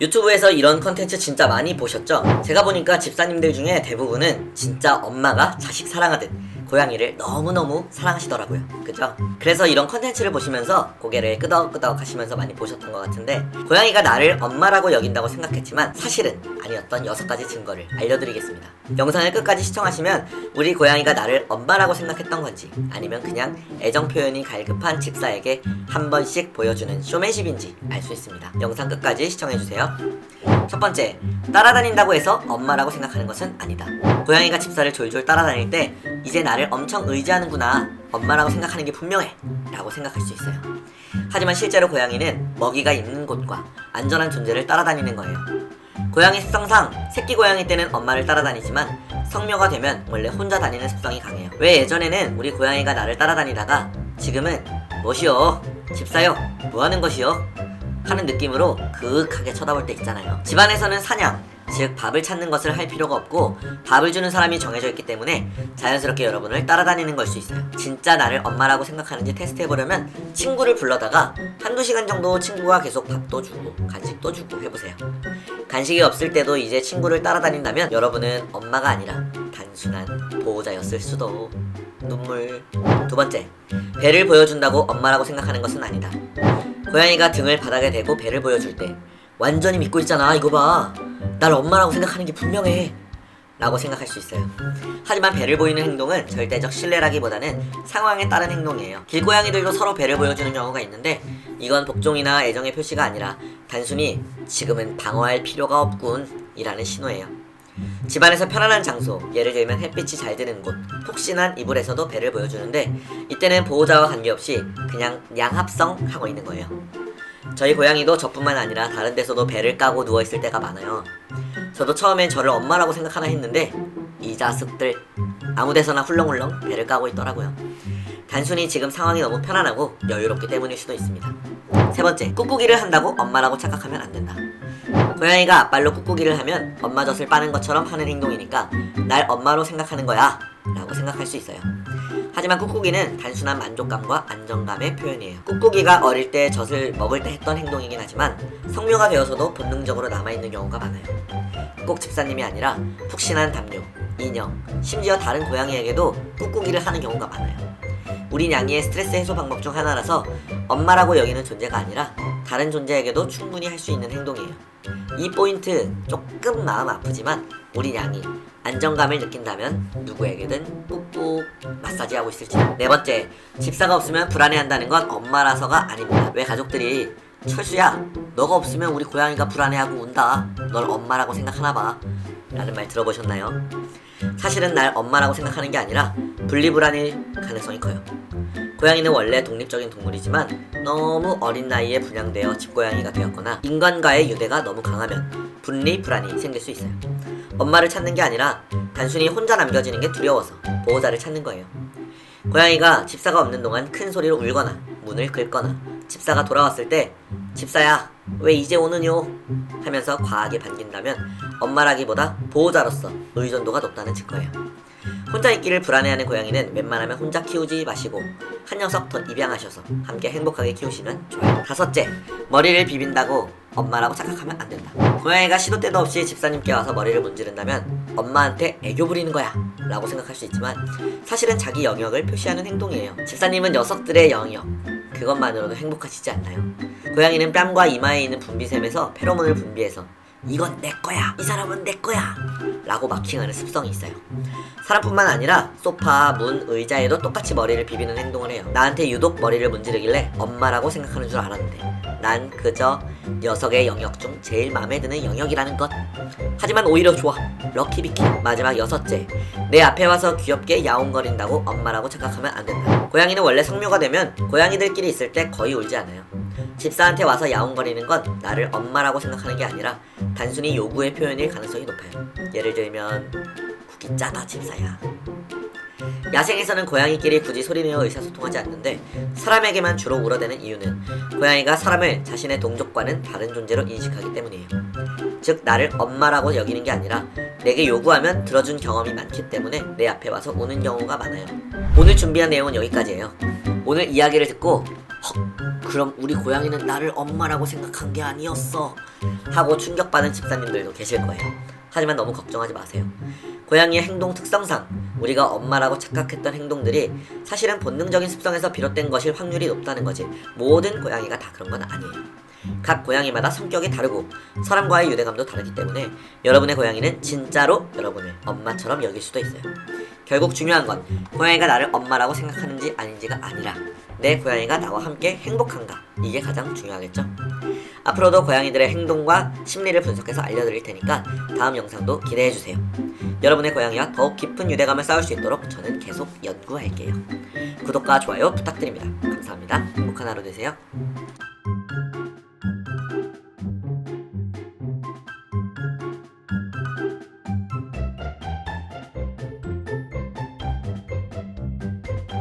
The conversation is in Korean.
유튜브에서 이런 컨텐츠 진짜 많이 보셨죠? 제가 보니까 집사님들 중에 대부분은 진짜 엄마가 자식 사랑하듯 고양이를 너무너무 사랑하시더라고요. 그죠? 그래서 이런 컨텐츠를 보시면서 고개를 끄덕끄덕 하시면서 많이 보셨던 것 같은데, 고양이가 나를 엄마라고 여긴다고 생각했지만 사실은 아니었던 6가지 증거를 알려드리겠습니다. 영상을 끝까지 시청하시면 우리 고양이가 나를 엄마라고 생각했던 건지, 아니면 그냥 애정 표현이 갈급한 집사에게 한 번씩 보여주는 쇼맨십인지 알 수 있습니다. 영상 끝까지 시청해주세요. 첫 번째, 따라다닌다고 해서 엄마라고 생각하는 것은 아니다. 고양이가 집사를 졸졸 따라다닐 때 이제 나를 엄청 의지하는구나, 엄마라고 생각하는 게 분명해 라고 생각할 수 있어요. 하지만 실제로 고양이는 먹이가 있는 곳과 안전한 존재를 따라다니는 거예요. 고양이 습성상 새끼 고양이 때는 엄마를 따라다니지만 성묘가 되면 원래 혼자 다니는 습성이 강해요. 왜 예전에는 우리 고양이가 나를 따라다니다가 지금은 뭐시오? 집사요? 뭐하는 것이요? 하는 느낌으로 그윽하게 쳐다볼 때 있잖아요. 집안에서는 사냥, 즉 밥을 찾는 것을 할 필요가 없고 밥을 주는 사람이 정해져 있기 때문에 자연스럽게 여러분을 따라다니는 걸 수 있어요. 진짜 나를 엄마라고 생각하는지 테스트해보려면 친구를 불러다가 한두 시간 정도 친구가 계속 밥도 주고 간식도 주고 해보세요. 간식이 없을 때도 이제 친구를 따라다닌다면 여러분은 엄마가 아니라 단순한 보호자였을 수도. 눈물. 두 번째, 배를 보여준다고 엄마라고 생각하는 것은 아니다. 고양이가 등을 바닥에 대고 배를 보여줄 때 완전히 믿고 있잖아, 이거 봐, 날 엄마라고 생각하는 게 분명해 라고 생각할 수 있어요. 하지만 배를 보이는 행동은 절대적 신뢰라기보다는 상황에 따른 행동이에요. 길고양이들도 서로 배를 보여주는 경우가 있는데 이건 복종이나 애정의 표시가 아니라 단순히 지금은 방어할 필요가 없군 이라는 신호예요. 집안에서 편안한 장소, 예를 들면 햇빛이 잘 드는 곳, 푹신한 이불에서도 배를 보여주는데 이때는 보호자와 관계없이 그냥 양합성 하고 있는 거예요. 저희 고양이도 저뿐만 아니라 다른 데서도 배를 까고 누워있을 때가 많아요. 저도 처음엔 저를 엄마라고 생각하나 했는데 이 자식들 아무데서나 훌렁훌렁 배를 까고 있더라고요. 단순히 지금 상황이 너무 편안하고 여유롭기 때문일 수도 있습니다. 세 번째, 꾹꾹이를 한다고 엄마라고 착각하면 안 된다. 고양이가 앞발로 꾹꾹이를 하면 엄마 젖을 빠는 것처럼 하는 행동이니까 날 엄마로 생각하는 거야 라고 생각할 수 있어요. 하지만 꾹꾹이는 단순한 만족감과 안정감의 표현이에요. 꾹꾹이가 어릴 때 젖을 먹을 때 했던 행동이긴 하지만 성묘가 되어서도 본능적으로 남아있는 경우가 많아요. 꼭 집사님이 아니라 푹신한 담요, 인형, 심지어 다른 고양이에게도 꾹꾹이를 하는 경우가 많아요. 우린 양이의 스트레스 해소 방법 중 하나라서 엄마라고 여기는 존재가 아니라 다른 존재에게도 충분히 할 수 있는 행동이에요. 이 포인트 조금 마음 아프지만 우리 양이 안정감을 느낀다면 누구에게든 꾹꾹 마사지하고 있을지. 네 번째, 집사가 없으면 불안해한다는 건 엄마라서가 아닙니다. 왜 가족들이 철수야, 너가 없으면 우리 고양이가 불안해하고 운다, 널 엄마라고 생각하나봐 라는 말 들어보셨나요? 사실은 날 엄마라고 생각하는 게 아니라 분리불안일 가능성이 커요. 고양이는 원래 독립적인 동물이지만 너무 어린 나이에 분양되어 집고양이가 되었거나 인간과의 유대가 너무 강하면 분리불안이 생길 수 있어요. 엄마를 찾는 게 아니라 단순히 혼자 남겨지는 게 두려워서 보호자를 찾는 거예요. 고양이가 집사가 없는 동안 큰 소리로 울거나 문을 긁거나 집사가 돌아왔을 때 집사야, 왜 이제 오느뇨 하면서 과하게 반긴다면 엄마라기보다 보호자로서 의존도가 높다는 증거예요. 혼자 있기를 불안해하는 고양이는 웬만하면 혼자 키우지 마시고 한 녀석 더 입양하셔서 함께 행복하게 키우시면 좋아요. 다섯째, 머리를 비빈다고 엄마라고 착각하면 안 된다. 고양이가 시도 때도 없이 집사님께 와서 머리를 문지른다면 엄마한테 애교 부리는 거야 라고 생각할 수 있지만 사실은 자기 영역을 표시하는 행동이에요. 집사님은 녀석들의 영역, 그것만으로도 행복하시지 않나요? 고양이는 뺨과 이마에 있는 분비샘에서 페로몬을 분비해서 이건 내 거야, 이 사람은 내 거야 라고 마킹하는 습성이 있어요. 사람뿐만 아니라 소파, 문, 의자에도 똑같이 머리를 비비는 행동을 해요. 나한테 유독 머리를 문지르길래 엄마라고 생각하는 줄 알았는데 난 그저 녀석의 영역 중 제일 마음에 드는 영역이라는 것. 하지만 오히려 좋아, 럭키비키. 마지막 여섯째, 내 앞에 와서 귀엽게 야옹거린다고 엄마라고 착각하면 안 된다. 고양이는 원래 성묘가 되면 고양이들끼리 있을 때 거의 울지 않아요. 집사한테 와서 야옹거리는 건 나를 엄마라고 생각하는 게 아니라 단순히 요구의 표현일 가능성이 높아요. 예를 들면 국이 짜다 집사야. 야생에서는 고양이끼리 굳이 소리내어 의사소통하지 않는데 사람에게만 주로 울어대는 이유는 고양이가 사람을 자신의 동족과는 다른 존재로 인식하기 때문이에요. 즉 나를 엄마라고 여기는 게 아니라 내게 요구하면 들어준 경험이 많기 때문에 내 앞에 와서 우는 경우가 많아요. 오늘 준비한 내용은 여기까지예요. 오늘 이야기를 듣고 그럼 우리 고양이는 나를 엄마라고 생각한 게 아니었어 하고 충격받은 집사님들도 계실 거예요. 하지만 너무 걱정하지 마세요. 고양이의 행동 특성상 우리가 엄마라고 착각했던 행동들이 사실은 본능적인 습성에서 비롯된 것일 확률이 높다는 거지, 모든 고양이가 다 그런 건 아니에요. 각 고양이마다 성격이 다르고 사람과의 유대감도 다르기 때문에 여러분의 고양이는 진짜로 여러분을 엄마처럼 여길 수도 있어요. 결국 중요한 건 고양이가 나를 엄마라고 생각하는지 아닌지가 아니라 내 고양이가 나와 함께 행복한가, 이게 가장 중요하겠죠. 앞으로도 고양이들의 행동과 심리를 분석해서 알려드릴 테니까 다음 영상도 기대해주세요. 여러분의 고양이와 더욱 깊은 유대감을 쌓을 수 있도록 저는 계속 연구할게요. 구독과 좋아요 부탁드립니다. 감사합니다. 행복한 하루 되세요.